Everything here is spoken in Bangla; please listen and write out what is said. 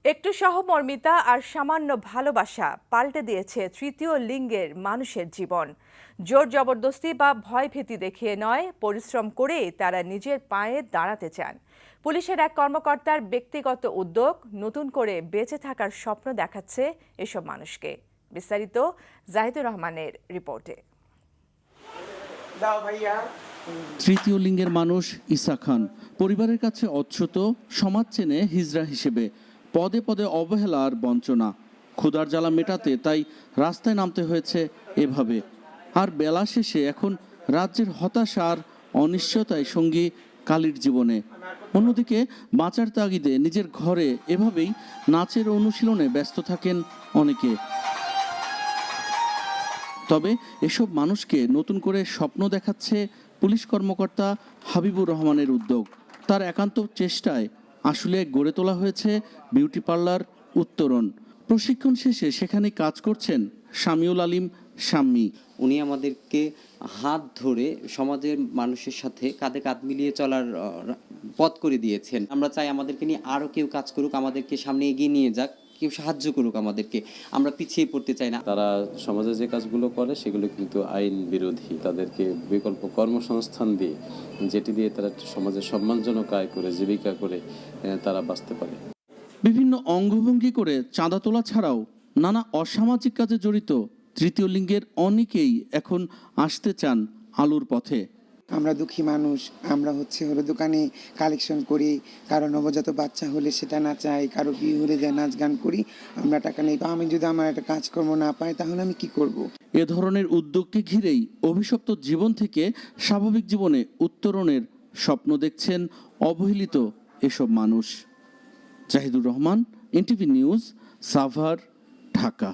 একটু সহমর্মিতা আর সামান্য ভালোবাসা পাল্টে দিয়েছে তৃতীয় লিঙ্গের মানুষের জীবন। জোর জবরদস্তি বা ভয়ভীতি দেখিয়ে নয়, পরিশ্রম করেই তারা নিজের পায়ে দাঁড়াতে চান। পুলিশের এক কর্মকর্তার ব্যক্তিগত উদ্যোগ নতুন করে বেঁচে থাকার স্বপ্ন দেখাচ্ছে এসব মানুষকে। বিস্তারিত জাহিদুর রহমানের রিপোর্টে। তৃতীয় লিঙ্গের মানুষ ইসা খান পরিবারের কাছে অচ্যুত, সমাজ চেনে হিজড়া হিসেবে। পদে পদে অবহেলা আর বঞ্চনা, ক্ষুধার জ্বালা মেটাতে তাই রাস্তায় নামতে হয়েছে এভাবে। আর বেলা শেষে এখন রাজ্যের হতাশা আর অনিশ্চয়তায় সঙ্গী কালীর জীবনে। অন্যদিকে বাঁচার তাগিদে নিজের ঘরে এভাবেই নাচের অনুশীলনে ব্যস্ত থাকেন অনেকে। তবে এসব মানুষকে নতুন করে স্বপ্ন দেখাচ্ছে পুলিশ কর্মকর্তা হাবিবুর রহমানের উদ্যোগ। তার একান্ত চেষ্টায় আসলে গড়ে তোলা হয়েছে বিউটি পার্লার উত্তরণ। প্রশিক্ষণ শেষে সেখানে কাজ করছেন শামিউল আলিম শাম্মী। উনি আমাদেরকে হাত ধরে সমাজের মানুষের সাথে কাঁধে কাঁধ মিলিয়ে চলার পথ করে দিয়েছেন। আমরা চাই আমাদেরকে নিয়ে আরও কেউ কাজ করুক, আমাদেরকে সামনে এগিয়ে নিয়ে যাক, কেউ সাহায্য করুক আমাদেরকে। আমরা পিছিয়ে পড়তে চাই না। তারা সমাজে যে কাজগুলো করে সেগুলো কিন্তু আইন বিরোধী। তাদেরকে বিকল্প কর্মসংস্থান দিয়ে, যেটি দিয়ে তারা সমাজে সম্মানজনক আয় করে, জীবিকা করে তারা বাঁচতে পারে। বিভিন্ন অঙ্গভঙ্গি করে চাঁদা তোলা ছাড়াও নানা অসামাজিক কাজে জড়িত তৃতীয় লিঙ্গের অনেকেই এখন আসতে চান আলোর পথে। আমরা দুঃখী মানুষ, আমরা হলো দোকানে কালেকশন করি, কারো নবজাত বাচ্চা হলে সেটা নাচাই, কারো বিয়ে হলে যা নাচ গান করি, আমরা টাকা নেই। তো আমি যদি আমার একটা কাজকর্ম না পাই তাহলে আমি কি করব? এ ধরনের উদ্যোগকে ঘিরেই অভিশপ্ত জীবন থেকে স্বাভাবিক জীবনে উত্তরণের স্বপ্ন দেখছেন অবহেলিত এসব মানুষ। Zahidur Rahman, NTV news, Savar, Dhaka.